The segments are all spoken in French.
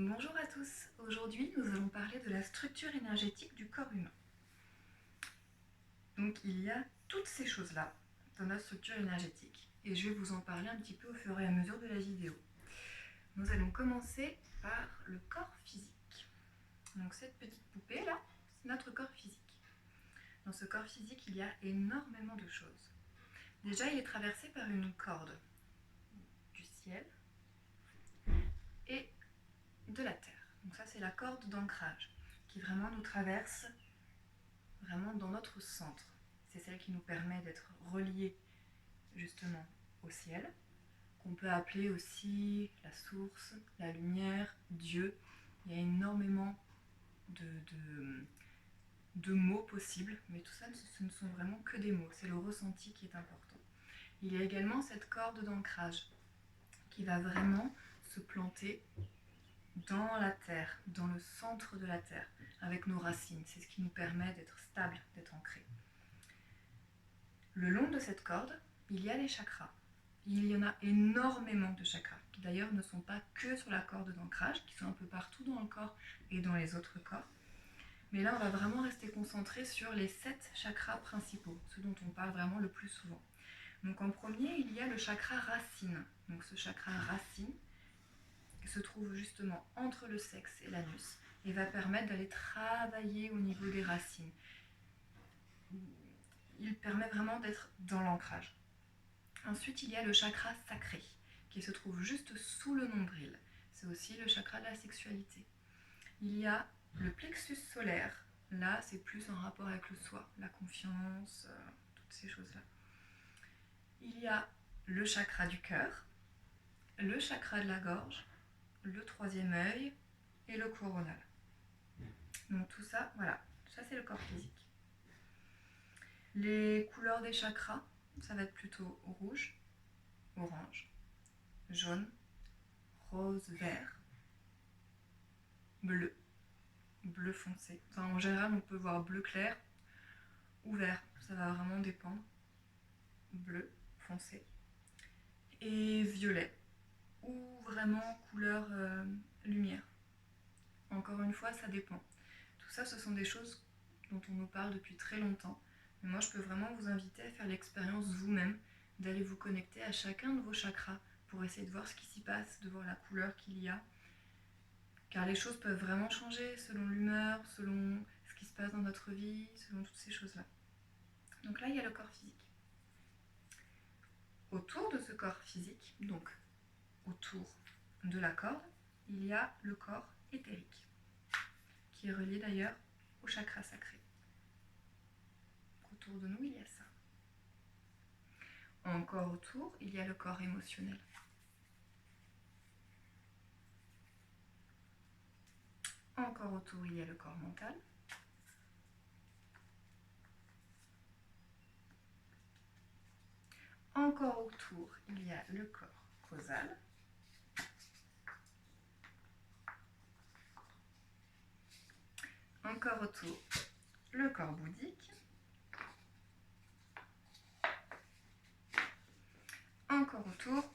Bonjour à tous, aujourd'hui nous allons parler de la structure énergétique du corps humain. Donc il y a toutes ces choses-là dans notre structure énergétique et je vais vous en parler un petit peu au fur et à mesure de la vidéo. Nous allons commencer par le corps physique. Donc cette petite poupée là, c'est notre corps physique. Dans ce corps physique, il y a énormément de choses. Déjà, il est traversé par une corde du ciel et de la terre. Donc ça, c'est la corde d'ancrage qui vraiment nous traverse vraiment dans notre centre. C'est celle qui nous permet d'être reliés justement au ciel, qu'on peut appeler aussi la source, la lumière, Dieu. Il y a énormément de mots possibles, mais tout ça, ce ne sont vraiment que des mots. C'est le ressenti qui est important. Il y a également cette corde d'ancrage qui va vraiment se planter dans la terre, dans le centre de la terre, avec nos racines. C'est ce qui nous permet d'être stable, d'être ancré. Le long de cette corde, il y a les chakras. Il y en a énormément de chakras, qui d'ailleurs ne sont pas que sur la corde d'ancrage, qui sont un peu partout dans le corps et dans les autres corps. Mais là, on va vraiment rester concentré sur les 7 chakras principaux, ceux dont on parle vraiment le plus souvent. Donc en premier, il y a le chakra racine. Donc ce chakra racine se trouve justement entre le sexe et l'anus et va permettre d'aller travailler au niveau des racines. Il permet vraiment d'être dans l'ancrage. Ensuite, il y a le chakra sacré qui se trouve juste sous le nombril. C'est aussi le chakra de la sexualité. Il y a le plexus solaire. Là, c'est plus en rapport avec le soi, la confiance, toutes ces choses-là. Il y a le chakra du cœur, le chakra de la gorge, le troisième œil et le coronal. Donc tout ça, voilà, ça c'est le corps physique. Les couleurs des chakras, ça va être plutôt rouge, orange, jaune, rose, vert, bleu, bleu foncé. Enfin, en général, on peut voir bleu clair ou vert, ça va vraiment dépendre. Bleu foncé et violet ou vraiment couleur lumière. Encore une fois, ça dépend. Tout ça, ce sont des choses dont on nous parle depuis très longtemps. Mais moi, je peux vraiment vous inviter à faire l'expérience vous-même, d'aller vous connecter à chacun de vos chakras pour essayer de voir ce qui s'y passe, de voir la couleur qu'il y a. Car les choses peuvent vraiment changer selon l'humeur, selon ce qui se passe dans notre vie, selon toutes ces choses-là. Donc là, il y a le corps physique. Autour de ce corps physique, donc autour de la corde, il y a le corps éthérique, qui est relié d'ailleurs au chakra sacré. Autour de nous, il y a ça. Encore autour, il y a le corps émotionnel. Encore autour, il y a le corps mental. Encore autour, il y a le corps causal. Encore autour, le corps bouddhique. Encore autour,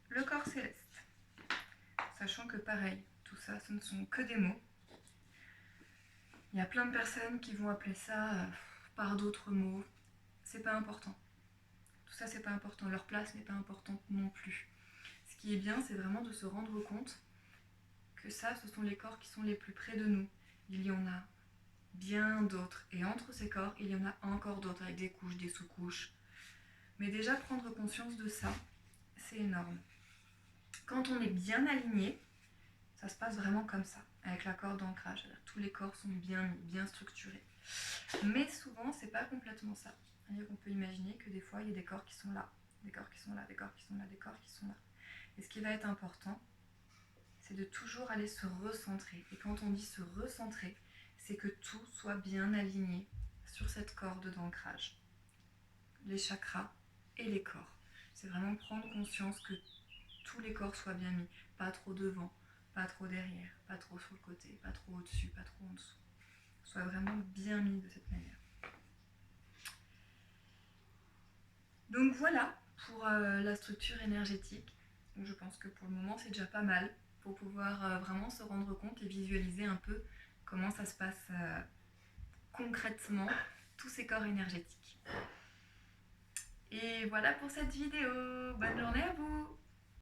le corps céleste. Sachant que pareil, tout ça, ce ne sont que des mots. Il y a plein de personnes qui vont appeler ça par d'autres mots. C'est pas important. Tout ça, c'est pas important. Leur place n'est pas importante non plus. Ce qui est bien, c'est vraiment de se rendre compte que ça, ce sont les corps qui sont les plus près de nous. Il y en a bien d'autres. Et entre ces corps, il y en a encore d'autres avec des couches, des sous-couches. Mais déjà, prendre conscience de ça, c'est énorme. Quand on est bien aligné, ça se passe vraiment comme ça, avec la corde d'ancrage. Tous les corps sont bien mis, bien structurés. Mais souvent, c'est pas complètement ça. C'est-à-dire qu'on peut imaginer que des fois, il y a des corps qui sont là, des corps qui sont là, des corps qui sont là, des corps qui sont là. Et ce qui va être important, c'est de toujours aller se recentrer. Et quand on dit se recentrer, c'est que tout soit bien aligné sur cette corde d'ancrage. Les chakras et les corps. C'est vraiment prendre conscience que tous les corps soient bien mis, pas trop devant, pas trop derrière, pas trop sur le côté, pas trop au-dessus, pas trop en dessous. Soit vraiment bien mis de cette manière. Donc voilà pour la structure énergétique. Je pense que pour le moment c'est déjà pas mal pour pouvoir vraiment se rendre compte et visualiser un peu comment ça se passe concrètement, tous ces corps énergétiques. Et voilà pour cette vidéo. Bonne journée à vous!